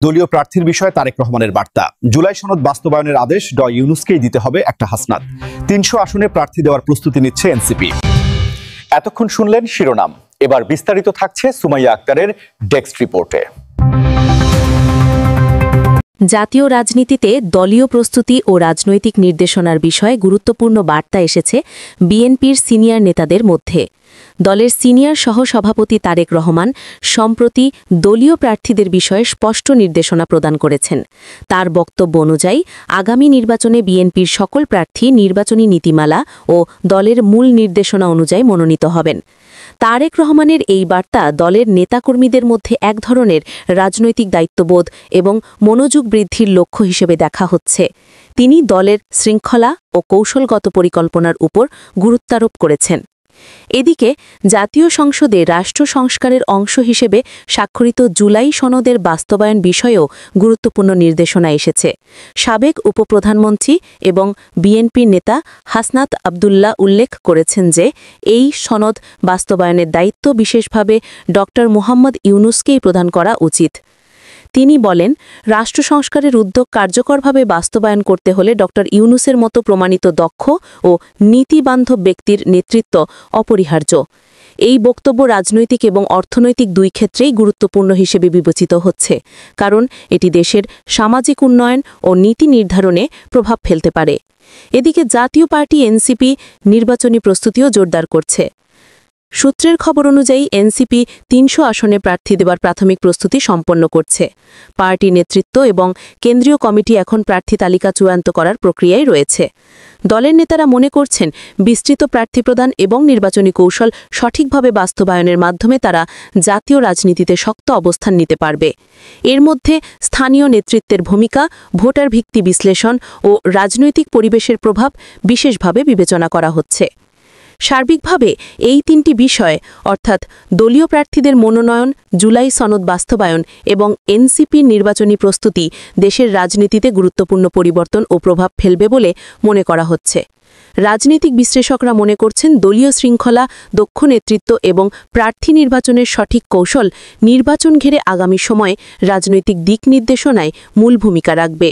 দলীয় প্রার্থীর বিষয়ে তারেক রহমানের বার্তা। জুলাই সনদ বাস্তবায়নের আদেশ ইউনূসকেই দিতে হবে একটা হাসনাত। ৩০০ আসনে প্রার্থী দেওয়ার প্রস্তুতি নিচ্ছে এনসিপি। এতক্ষণ শুনলেন শিরোনাম, এবার বিস্তারিত থাকছে সুমাইয়া আক্তারের ডেস্ক রিপোর্টে। জাতীয় রাজনীতিতে দলীয় প্রস্তুতি ও রাজনৈতিক নির্দেশনার বিষয়ে গুরুত্বপূর্ণ বার্তা এসেছে বিএনপির সিনিয়র নেতাদের মধ্যে। দলের সিনিয়র সহসভাপতি তারেক রহমান সম্প্রতি দলীয় প্রার্থীদের বিষয়ে স্পষ্ট নির্দেশনা প্রদান করেছেন। তার বক্তব্য অনুযায়ী আগামী নির্বাচনে বিএনপির সকল প্রার্থী নির্বাচনী নীতিমালা ও দলের মূল নির্দেশনা অনুযায়ী মনোনীত হবেন। তারেক রহমানের এই বার্তা দলের নেতাকর্মীদের মধ্যে এক ধরনের রাজনৈতিক দায়িত্ববোধ এবং মনোযোগ বৃদ্ধির লক্ষ্য হিসেবে দেখা হচ্ছে। তিনি দলের শৃঙ্খলা ও কৌশলগত পরিকল্পনার উপর গুরুত্বারোপ করেছেন। এদিকে জাতীয় সংসদে রাষ্ট্র সংস্কারের অংশ হিসেবে স্বাক্ষরিত জুলাই সনদের বাস্তবায়ন বিষয়েও গুরুত্বপূর্ণ নির্দেশনা এসেছে। সাবেক উপপ্রধানমন্ত্রী এবং বিএনপির নেতা হাসনাত আবদুল্লাহ উল্লেখ করেছেন যে এই সনদ বাস্তবায়নের দায়িত্ব বিশেষভাবে ড. মুহাম্মদ ইউনূসকেই প্রদান করা উচিত। তিনি বলেন, রাষ্ট্র সংস্কারের উদ্যোগ কার্যকরভাবে বাস্তবায়ন করতে হলে ড. ইউনূসের মতো প্রমাণিত দক্ষ ও নীতিবান্ধব ব্যক্তির নেতৃত্ব অপরিহার্য। এই বক্তব্য রাজনৈতিক এবং অর্থনৈতিক দুই ক্ষেত্রেই গুরুত্বপূর্ণ হিসেবে বিবেচিত হচ্ছে, কারণ এটি দেশের সামাজিক উন্নয়ন ও নীতি নির্ধারণে প্রভাব ফেলতে পারে। এদিকে জাতীয় পার্টি এনসিপি নির্বাচনী প্রস্তুতিও জোরদার করছে। সূত্রের খবর অনুযায়ী এনসিপি ৩০০ আসনে প্রার্থী দেওয়ার প্রাথমিক প্রস্তুতি সম্পন্ন করছে। পার্টি নেতৃত্ব এবং কেন্দ্রীয় কমিটি এখন প্রার্থী তালিকা চূড়ান্ত করার প্রক্রিয়ায় রয়েছে। দলের নেতারা মনে করছেন, বিস্তৃত প্রার্থী প্রদান এবং নির্বাচনী কৌশল সঠিকভাবে বাস্তবায়নের মাধ্যমে তারা জাতীয় রাজনীতিতে শক্ত অবস্থান নিতে পারবে। এর মধ্যে স্থানীয় নেতৃত্বের ভূমিকা, ভোটার ভিত্তি বিশ্লেষণ ও রাজনৈতিক পরিবেশের প্রভাব বিশেষভাবে বিবেচনা করা হচ্ছে। সার্বিকভাবে এই তিনটি বিষয় অর্থাৎ দলীয় প্রার্থীদের মনোনয়ন, জুলাই সনদ বাস্তবায়ন এবং এনসিপির নির্বাচনী প্রস্তুতি দেশের রাজনীতিতে গুরুত্বপূর্ণ পরিবর্তন ও প্রভাব ফেলবে বলে মনে করা হচ্ছে। রাজনৈতিক বিশ্লেষকরা মনে করছেন, দলীয় শৃঙ্খলা, দক্ষ নেতৃত্ব এবং প্রার্থী নির্বাচনের সঠিক কৌশল নির্বাচন ঘিরে আগামী সময়ে রাজনৈতিক দিক নির্দেশনায় মূল ভূমিকা রাখবে।